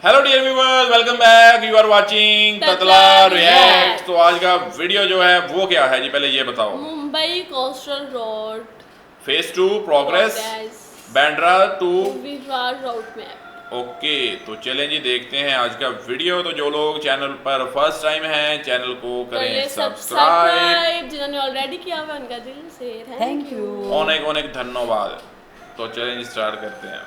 Hello dear viewers, welcome back. You are watching ततला react. तो आज का वीडियो जो है वो क्या है जी, पहले ये बताओ। Mumbai coastal road phase 2 progress, Bandra to विजवार रोड मैप। ओके, तो चलें जी देखते हैं आज का वीडियो। तो जो लोग चैनल पर फर्स्ट टाइम हैं चैनल को करें सब्सक्राइब, जिन्होंने ऑलरेडी किया हुआ उनका दिल से थैंक यू। अनेक अनेक धन्यवाद। तो चलें जी स्टार्ट करते हैं।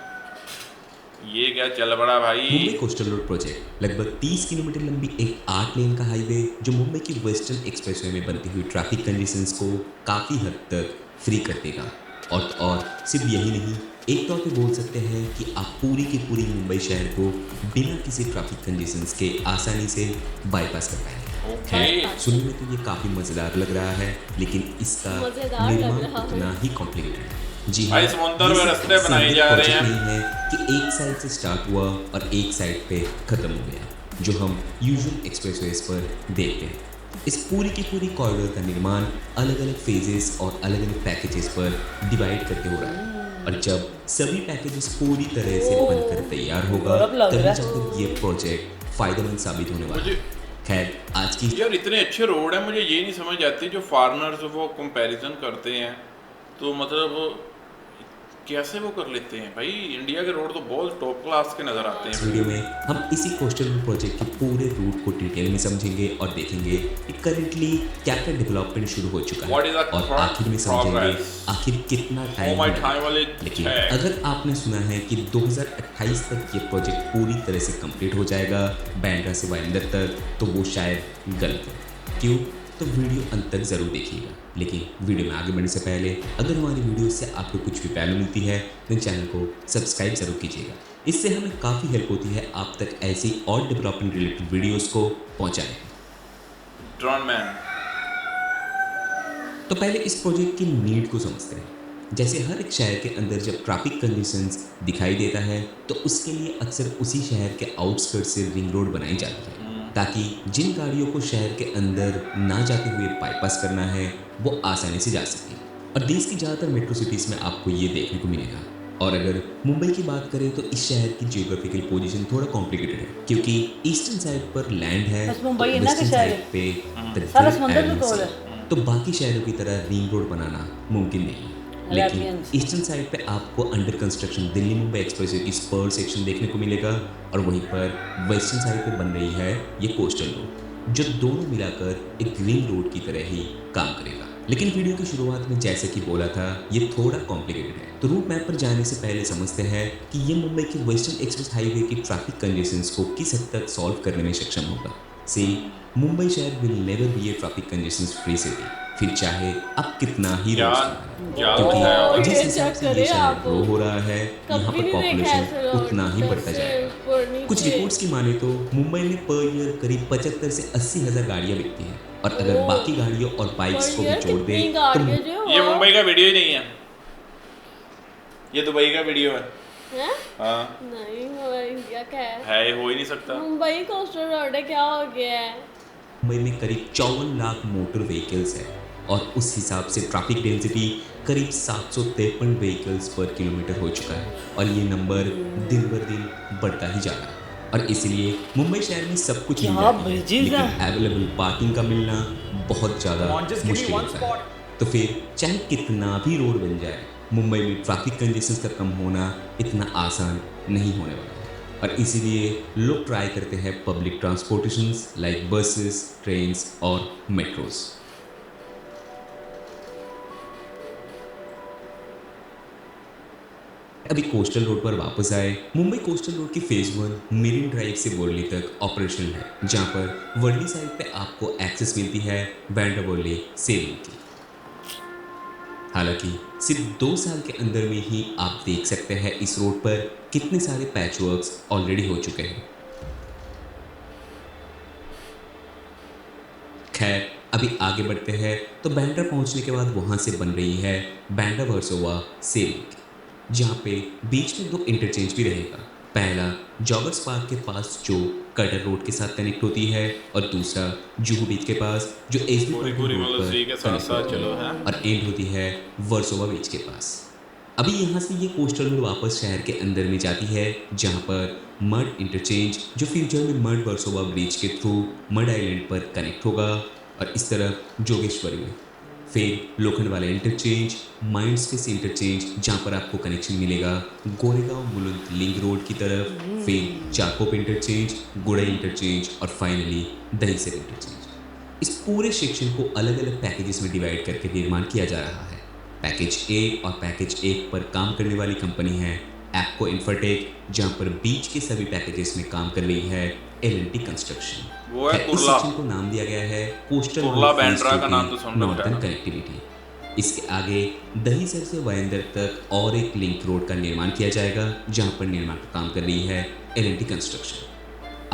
ये क्या चल पड़ा भाई। मुंबई कोस्टल रोड प्रोजेक्ट लगभग 30 किलोमीटर लंबी एक 8 लेन का हाईवे जो मुंबई की वेस्टर्न एक्सप्रेसवे में बनती हुई ट्रैफिक कंडीशंस को काफ़ी हद तक फ्री कर देगा। और सिर्फ यही नहीं, एक तौर पे बोल सकते हैं कि आप पूरी की पूरी मुंबई शहर को बिना किसी ट्रैफिक कंडीशंस के आसानी से बाईपास कर पाएंगे। ओके, सुनने में तो ये काफ़ी मज़ेदार लग रहा है, लेकिन इसका निर्माण उतना ही कॉम्प्लिकेटेड है। जी भाई, समुद्र में रास्ते बनाए जा रहे हैं। नहीं है कि एक साइड से स्टार्ट हुआ और एक साइड पे खत्म हो गया, जो हम यूजुअल एक्सप्रेसवेज पर देखते हैं। इस पूरी की पूरी कॉरिडोर का निर्माण अलग अलग फेजेस और अलग अलग पैकेजेस पर डिवाइड करके हो रहा है, और जब सभी पैकेजेस पूरी तरह से बनकर तैयार होगा तभी जाकर ये प्रोजेक्ट फायदेमंद साबित होने वाला है। खैर, आज की यार इतने अच्छे रोड है, मुझे ये नहीं समझ आती जो फॉरेनर्स वो कंपैरिजन करते हैं, तो मतलब कैसे वो कर लेते हैं भाई। इंडिया के रोड तो बहुत टॉप क्लास के नजर आते हैं। इस वीडियो में हम इसी कोस्टल रोड प्रोजेक्ट के पूरे रूट को डिटेल में समझेंगे और देखेंगे कि करंटली क्या क्या डेवलपमेंट शुरू हो चुका है, और आखिर में समझेंगे आखिर कितना टाइम है। लेकिन अगर आपने सुना है कि 2028 तक ये प्रोजेक्ट पूरी तरह से कंप्लीट हो जाएगा बैंड्रा से वाइंदर तक, तो वो शायद गलत है। क्यों? तो वीडियो अंत तक ज़रूर देखिएगा। लेकिन वीडियो में आगे बढ़ने से पहले अगर हमारी वीडियो से आपको कुछ भी वैल्यू मिलती है तो चैनल को सब्सक्राइब ज़रूर कीजिएगा। इससे हमें काफ़ी हेल्प होती है आप तक ऐसी और डेवलपमेंट रिलेटेड वीडियोस को पहुंचाने। Drone man. तो पहले इस प्रोजेक्ट की नीड को समझते हैं। जैसे हर एक शहर के अंदर जब ट्रैफिक कंडीशंस दिखाई देता है तो उसके लिए अक्सर उसी शहर के आउटस्कर्ट से रिंग रोड बनाई जाती है, ताकि जिन गाड़ियों को शहर के अंदर ना जाते हुए बाईपास करना है वो आसानी से जा सके। और देश की ज़्यादातर मेट्रो सिटीज़ में आपको ये देखने को मिलेगा। और अगर मुंबई की बात करें तो इस शहर की जियोग्राफिकल पोजीशन थोड़ा कॉम्प्लिकेटेड है, क्योंकि ईस्टर्न साइड पर लैंड है, वेस्टर्न साइड पे तो बाकी शहरों की तरह रिंग रोड बनाना मुमकिन नहीं। लेकिन ईस्टर्न साइड पे आपको under construction Delhi Mumbai expressway की स्पर सेक्शन देखने को मिलेगा, और वहीं पर वेस्टर्न साइड पे बन रही है ये कोस्टल रोड, जो दोनों मिलाकर एक ग्रीन रोड की तरह ही काम करेगा। लेकिन वीडियो की शुरुआत में जैसे कि बोला था, ये थोड़ा कॉम्प्लिकेटेड है। तो रूट मैप पर जाने से पहले समझते हैं कि ये मुंबई की वेस्टर्न एक्सप्रेस हाईवे की ट्रैफिक कंडीशंस को किस हद तक सॉल्व करने में सक्षम होगा। सी मुंबई शहर will never be A traffic conditions free city, फिर चाहे अब कितना ही क्योंकि जिस हिसाब से ये शहर ग्रो हो रहा है यहाँ पर पॉपुलेशन उतना ही बढ़ता जाएगा। कुछ रिपोर्ट्स की माने तो मुंबई में पर ईयर करीब 75 से 80 हज़ार गाड़ियाँ बिकती हैं, और अगर बाकी गाड़ियों और बाइक्स को भी जोड़ दें तो ये मुंबई का वीडियो ही नहीं है, ये दुबई का वीडियो है। हाँ नहीं, वो इंडिया का है, हो ही नहीं सकता। मुंबई कोस्टल रोड है, क्या हो गया है? मुंबई में करीब 54 लाख मोटर व्हीकल्स है, और उस हिसाब से ट्रैफिक डेंसिटी करीब 753 व्हीकल्स पर किलोमीटर हो चुका है, और ये नंबर दिन ब दिन बढ़ता ही जा रहा है। और इसलिए मुंबई शहर में सब कुछ मिल जाता है, लेकिन अवेलेबल पार्किंग का मिलना बहुत ज़्यादा मुश्किल होता है। तो फिर चाहे कितना भी रोड बन जाए, मुंबई में ट्रैफिक कंडीशंस का कम होना इतना आसान नहीं होने वाला है, और इसीलिए लोग ट्राई करते हैं पब्लिक ट्रांसपोर्टेशंस लाइक बसेस, ट्रेन्स और मेट्रोस। अभी कोस्टल रोड पर वापस आए। मुंबई कोस्टल रोड की फेज 1 मेरिन ड्राइव से वर्ली तक ऑपरेशनल है, जहां पर वर्ली साइड पे आपको एक्सेस मिलती है बैंड्रा वर्ली सेलिंग की। हालांकि सिर्फ 2 साल के अंदर में ही आप देख सकते हैं इस रोड पर कितने सारे पैचवर्क्स ऑलरेडी हो चुके हैं। खैर, अभी आगे बढ़ते हैं तो बैंड्रा पहुंचने के बाद वहां से बन रही है बैंड्रा वर्सोवा सेलिंग, जहाँ पे बीच में 2 इंटरचेंज भी रहेगा। पहला जॉगर्स पार्क के पास जो कटर रोड के साथ कनेक्ट होती है, और दूसरा जुहू बीच के पास जो एसबी रोड पर के साथ साथ चलो है, और एंड होती है वर्सोवा बीच के पास। अभी यहाँ से ये कोस्टल रोड वापस शहर के अंदर में जाती है, जहाँ पर मड इंटरचेंज जो फ्यूचर में मड वर्सोवा ब्रिज के थ्रू मड आइलैंड पर कनेक्ट होगा, और इस तरफ जोगेश्वरी में फिर लोखंड वाला इंटरचेंज, माइंडस्पेस इंटरचेंज जहाँ पर आपको कनेक्शन मिलेगा गोरेगांव मुलुंद लिंक रोड की तरफ, फिर चाकोप इंटरचेंज, गुड़े इंटरचेंज और फाइनली दहीसर इंटरचेंज। इस पूरे सेक्शन को अलग अलग पैकेजेस में डिवाइड करके निर्माण किया जा रहा है। पैकेज ए और पैकेज 1 पर काम करने वाली कंपनी है एप्को इंफ्राटेक, जहां पर बीच के सभी पैकेजेस में काम कर रही है एल&टी कंस्ट्रक्शन। वो है इस कुर्ला। सेक्शन को नाम दिया गया है कोस्टल कुर्ला बैंड्रा का नाम तो सुन रखा है नॉर्दर्न ना। कनेक्टिविटी। इसके आगे दहीसर से वायंदर तक और एक लिंक रोड का निर्माण किया जाएगा, जहां पर निर्माण का काम कर रही है एल&टी कंस्ट्रक्शन।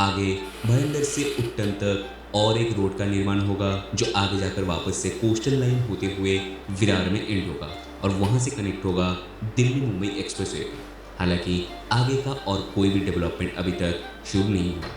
आगे भयंदर से उट्टन तक और एक रोड का निर्माण होगा, जो आगे जाकर वापस से कोस्टल लाइन होते हुए विरार में एंड होगा और वहां से कनेक्ट होगा दिल्ली मुंबई एक्सप्रेसवे पे। हालांकि आगे का और कोई भी डेवलपमेंट अभी तक शुरू नहीं हुआ।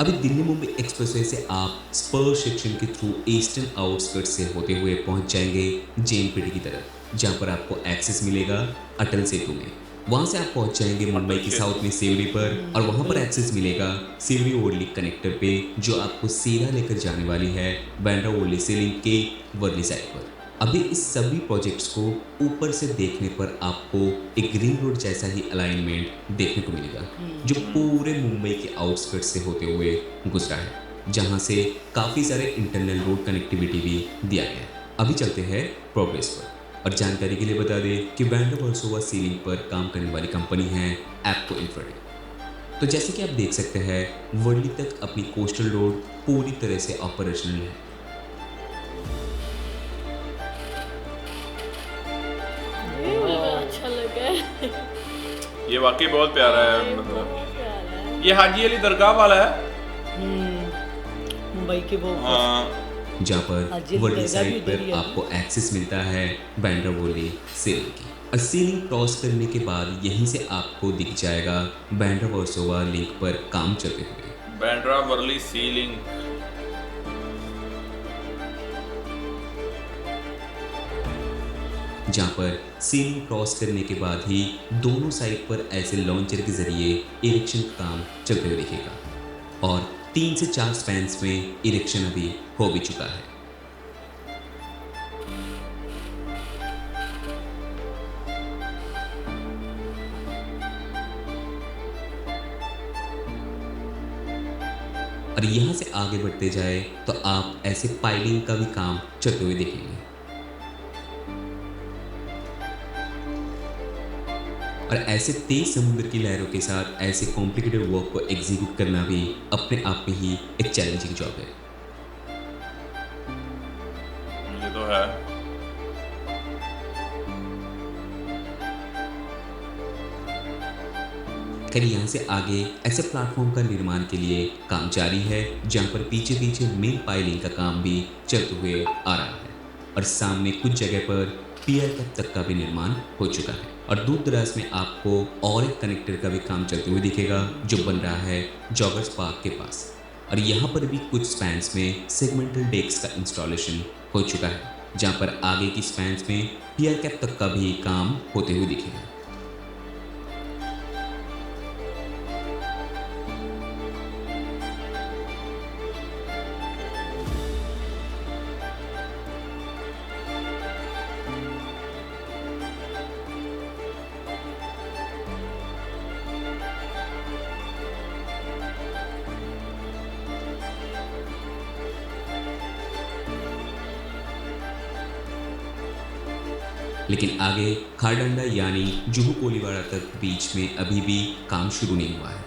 अभी दिल्ली मुंबई एक्सप्रेसवे से आप स्पर सेक्शन के थ्रू ईस्टर्न आउटस्कर्ट से होते हुए पहुंच जाएंगे जेएनपीटी की तरफ, जहां पर आपको एक्सेस मिलेगा अटल सेतु में। वहां से आप पहुंच जाएंगे मुंबई की साउथ में सेवरी पर, और वहां पर एक्सेस मिलेगा सेवरी ओरली कनेक्टर पे, जो आपको सीधा लेकर जाने वाली है बैंड्रा ओरली से लिंक के वर्ली साइड पर। अभी इस सभी प्रोजेक्ट्स को ऊपर से देखने पर आपको एक ग्रीन रोड जैसा ही अलाइनमेंट देखने को मिलेगा, जो पूरे मुंबई के आउटस्कर्ट से होते हुए गुजरा है, जहां से काफ़ी सारे इंटरनल रोड कनेक्टिविटी भी दिया गया है। अभी चलते हैं प्रोग्रेस पर, और जानकारी के लिए बता दें कि बैंड्रा वर्सोवा सीलिंग पर काम करने वाली कंपनी है एप्को इंफ्राटेक। तो जैसे कि आप देख सकते हैं, वर्ली तक अपनी कोस्टल रोड पूरी तरह से ऑपरेशनल है। ये मुझे अच्छा लगा है। ये वाकई बहुत प्यारा है। ये मतलब बहुत प्यारा है। ये हाजी अली दरगाह वाला है। मुंबई के वो हाँ, जहाँ पर हाजी वर्ली दरगाह भी साइड उधर पर ही है। आपको एक्सेस मिलता है बैंड्रा वोली सीलिंग की, और सीलिंग क्रॉस करने के बाद यहीं से आपको दिख जाएगा बैंड्रा वर्सोवा लिंक पर काम चलते हुए। बैंड्रा वर्ली सी लिंक। जहाँ पर सीलिंग क्रॉस करने के बाद ही दोनों साइड पर ऐसे लॉन्चर के जरिए इरेक्शन का काम चलते हुए दिखेगा, और 3 से 4 स्पैन्स में इरेक्शन अभी हो भी चुका है। और यहाँ से आगे बढ़ते जाए तो आप ऐसे पाइलिंग का भी काम चलते हुए देखेंगे, और ऐसे तेज समुद्र की लहरों के साथ ऐसे कॉम्प्लिकेटेड वर्क को एग्जीक्यूट करना भी अपने आप में ही एक चैलेंजिंग जॉब है। ये तो है। खैर यहाँ से आगे ऐसे प्लेटफॉर्म का निर्माण के लिए काम जारी है, जहाँ पर पीछे पीछे मेन पाइलिंग का काम भी चलते हुए आ रहा है, और सामने कुछ जगह पर पियर कैप तक का भी निर्माण हो चुका है, और दूर दराज में आपको और एक कनेक्टर का भी काम चलते हुए दिखेगा, जो बन रहा है जॉगर्स पार्क के पास। और यहाँ पर भी कुछ स्पैन्स में सेगमेंटल डेक्स का इंस्टॉलेशन हो चुका है, जहाँ पर आगे की स्पैन्स में पियर कैप तक का भी काम होते हुए दिखेगा। लेकिन आगे खारडंडा यानी जुहू कोलीवाड़ा तक बीच में अभी भी काम शुरू नहीं हुआ है।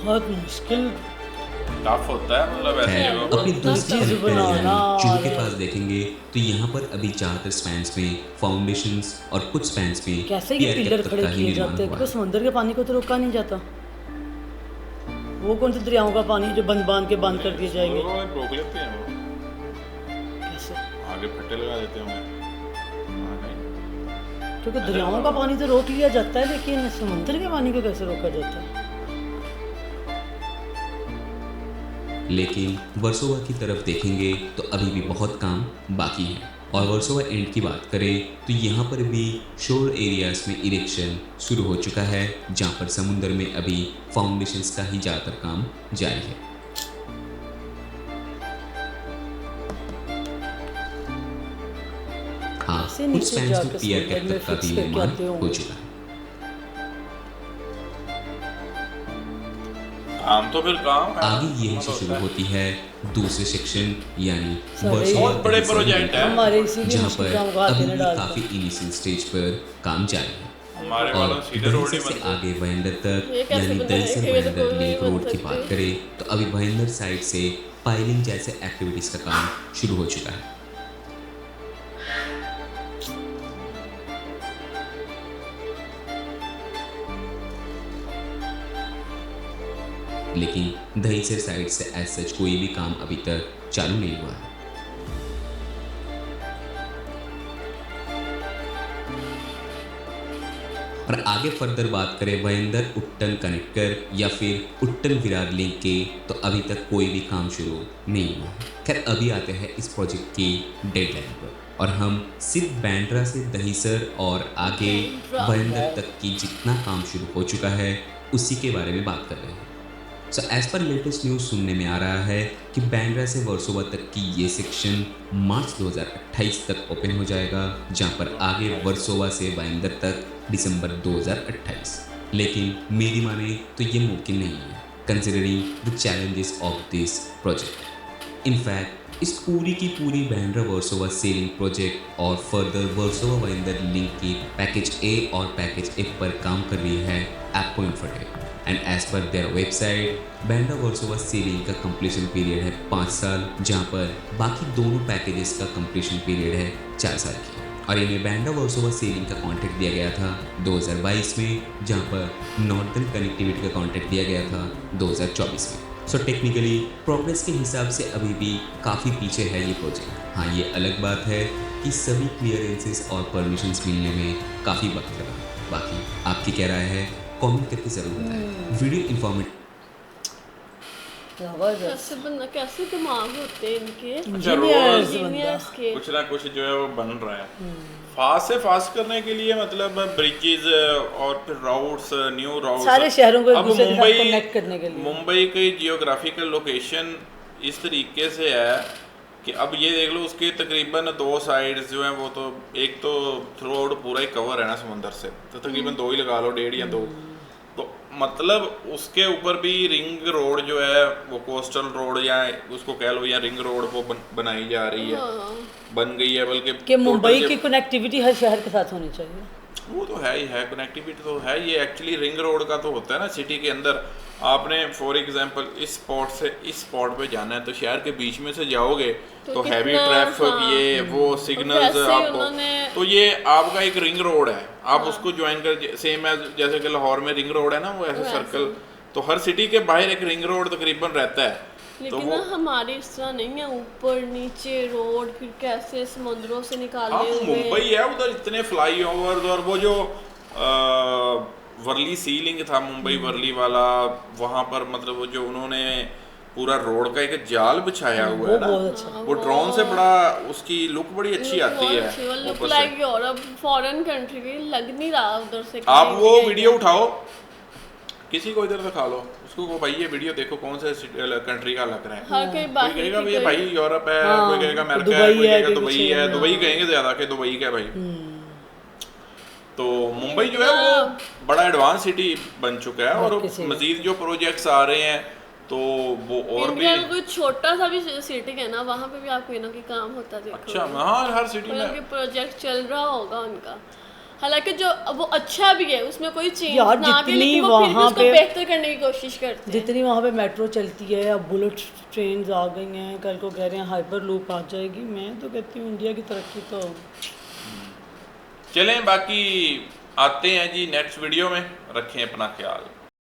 बहुत मुश्किल टफ होता है, मतलब ऐसे खैर, वो अपनी दूसरी चीज़ तरफ पर बनाना यानी जुहू के और- पास देखेंगे तो यहाँ पर अभी ज़्यादातर स्पैन्स में फाउंडेशंस और कुछ स्पैन्स में कैसे ये पियर पिलर कैप तक खड़े का ही किए निर्माण जाते हैं, हुआ क्योंकि है। समुद्र के पानी को तो रोका नहीं जाता। वो कौन से दरियाओं का पानी जो बंद बांध के बंद कर दिए जाएंगे, वो रोक लेते हैं, वो कैसे? आगे फट्टे लगा देते होंगे। हाँ, नहीं। क्योंकि दरियाओं का पानी तो रोक लिया जाता है, लेकिन समुद्र के पानी को कैसे रोका जाता है? लेकिन वर्सोवा की तरफ देखेंगे तो अभी भी बहुत काम बाकी है। और वर्सोवा एंड की बात करें तो यहाँ पर भी शोर एरियाज में इरेक्शन शुरू हो चुका है, जहाँ पर समुद्र में अभी फाउंडेशंस का ही ज़्यादातर काम जारी है। हाँ, ऐसे कुछ नीचे स्पैन्स जाकर में पियर समुद्र कैप में तक का fix भी करके निर्माण आते हो होंगे। चुका है। काम तो फिर काम है। आगे यहीं से होता शुरू है। होती है दूसरे सेक्शन यानी सारे वर्सोवा बहुत बड़े दहन प्रोजेक्ट है। हमारे इसीलिए जहाँ मुश्किल पर काम को हाथ अभी नहीं भी डालता। काफी इनिशियल स्टेज पर काम जारी है। हमारे वालों और सीधे रोड ही दहीसर से बनते हैं। आगे भयंदर तक ये कैसे यानी बनाएंगे? दहीसर ये तो भयंदर कोई लिंक नहीं रोड बन की बात सकते। करें तो अभी भयंदर साइड से पाइलिंग जैसे एक्टिविटीज का काम शुरू हो चुका है। लेकिन दहीसर साइड से एज सच कोई भी काम अभी तक चालू नहीं हुआ है। और आगे फर्दर बात करें भयंदर उट्टन कनेक्टर या फिर उट्टन विरार लिंक के तो अभी तक कोई भी काम शुरू नहीं हुआ है। खैर अभी आते हैं इस प्रोजेक्ट की डेडलाइन पर और हम सिर्फ बैंड्रा से दहीसर और आगे भयंदर तक की जितना काम शुरू हो चुका है उसी के बारे में बात कर रहे हैं। So as per latest news सुनने में आ रहा है कि बैंड्रा से वर्सोवा तक की ये सेक्शन मार्च 2028 तक ओपन हो जाएगा, जहां पर आगे वर्सोवा से भयंदर तक दिसंबर 2028। लेकिन मेरी माने तो ये मुमकिन नहीं है considering the challenges of this project. In fact इस पूरी की पूरी बैंड्रा वर्सोवा सेलिंग प्रोजेक्ट और फर्दर वर्सोवा भयंदर लिंक की पैकेज ए और पैकेज एफ पर काम कर रही है Apco Infotech. And as per their website Bandra Versova sea link का कंप्लीशन पीरियड है 5 साल, जहां पर बाकी दोनों पैकेजेस का कंप्लीशन पीरियड है 4 साल की। और इन्हें बैंड्रा वर्सोवा सेलिंग का कॉन्ट्रैक्ट दिया गया था 2022 में, जहां पर नॉर्दर्न कनेक्टिविटी का कॉन्ट्रैक्ट दिया गया था 2024 में। सो टेक्निकली प्रोग्रेस के हिसाब से अभी भी काफ़ी पीछे है ये प्रोजेक्ट। हाँ, ये अलग बात है कि सभी क्लियरेंसेस और परमिशंस मिलने में काफ़ी वक्त लगा। बाकी आपकी क्या राय है कमेंट करके ज़रूर बताएं। वीडियो इन्फॉर्मेटिव कैसे दिमाग होते हैं इनके इंजीनियर्स इंजीनियर्स के। कुछ ना कुछ जो है वो बन रहा है फास्ट से फास्ट करने के लिए, मतलब ब्रिजेज और फिर राउट्स, न्यू राउट्स, सारे शहरों को एक अब दूसरे के साथ मुंबई connect करने के लिए। मुंबई की जियोग्राफिकल लोकेशन इस तरीके से है कि अब ये देख लो उसके तकरीबन 2 साइड्स जो हैं वो तो एक तो रोड पूरा ही कवर है ना समुंदर से, तो तकरीबन 2 ही लगा लो, 1.5 या 2, तो मतलब उसके ऊपर भी रिंग रोड जो है वो कोस्टल रोड या उसको कह लो या रिंग रोड वो बनाई जा रही है, बन गई है। बल्कि कि मुंबई total की कनेक्टिविटी हर शहर के साथ होनी चाहिए। वो तो है ही है, कनेक्टिविटी तो है। ये एक्चुअली रिंग रोड का तो होता है ना सिटी के अंदर। आपने फॉर एग्जांपल इस स्पॉट से इस स्पॉट पे जाना है तो शहर के बीच में से जाओगे तो हैवी कितना, ट्रैफिक, हाँ, ये वो सिग्नल्स कैसे आपको, उन्होंने- तो ये आपका एक रिंग रोड है, आप उसको ज्वाइन कर, सेम एज जैसे कि लाहौर में रिंग रोड है ना, वो ऐसे सर्कल, तो हर सिटी के बाहर एक रिंग रोड तकरीबन रहता है। तो लेकिन वो ना हमारे इस तरह नहीं है, ऊपर नीचे रोड, फिर कैसे समुद्रों से निकाले हाँ, हुए। मुंबई है उधर इतने फ्लाई ओवर, और वो जो वर्ली सीलिंग था मुंबई वर्ली वाला, वहाँ पर मतलब वो जो उन्होंने पूरा रोड का एक जाल बिछाया हुआ है ना, बहुत अच्छा। वो ड्रोन से बड़ा उसकी लुक बड़ी अच्छी आती है लुक ऊपर लाइक से। यूरोप, फॉरेन कंट्री भी लग नहीं रहा उधर से। आप कहीं वो भी वीडियो है। उठाओ, किसी को इधर दिखा लो, उसको को भाई ये वीडियो देखो कौन से कंट्री का लग रहा है, हर कोई कोई बाहर कहेगा की ये कोई- भाई यूरोप है, हाँ, कोई कहेगा अमेरिका दुबई है, कोई है, कहेगा कि दुबई कुछ है, है, दुबई कहेंगे ज्यादा कि दुबई का भाई। तो मुंबई जो है वो बड़ा एडवांस सिटी बन चुका है, और मजीद जो प्रोजेक्ट्स आ रहे हैं तो वो और भी। इंडिया में कोई छोटा सा भी सिटी है ना, वहाँ पे भी आपको इनों के काम होता देखो। अच्छा, हाँ, हर सिटी में उनके प्रोजेक्ट चल रहा होगा उनका, हालांकि जो वो अच्छा भी है, उसमें कोई चेंज यार ना भी, जितनी लेकिन वो फिर भी वहाँ उसको पे बेहतर करने की कोशिश करते हैं। जितनी वहाँ पे मेट्रो चलती है, अब बुलेट ट्रेन आ गई हैं, कल को कह रहे हैं हाइपर लूप आ जाएगी। मैं तो कहती हूँ इंडिया की तरक्की तो। चलें, बाकी आते हैं जी नेक्स्ट वीडियो में, रखें अपना ख्याल।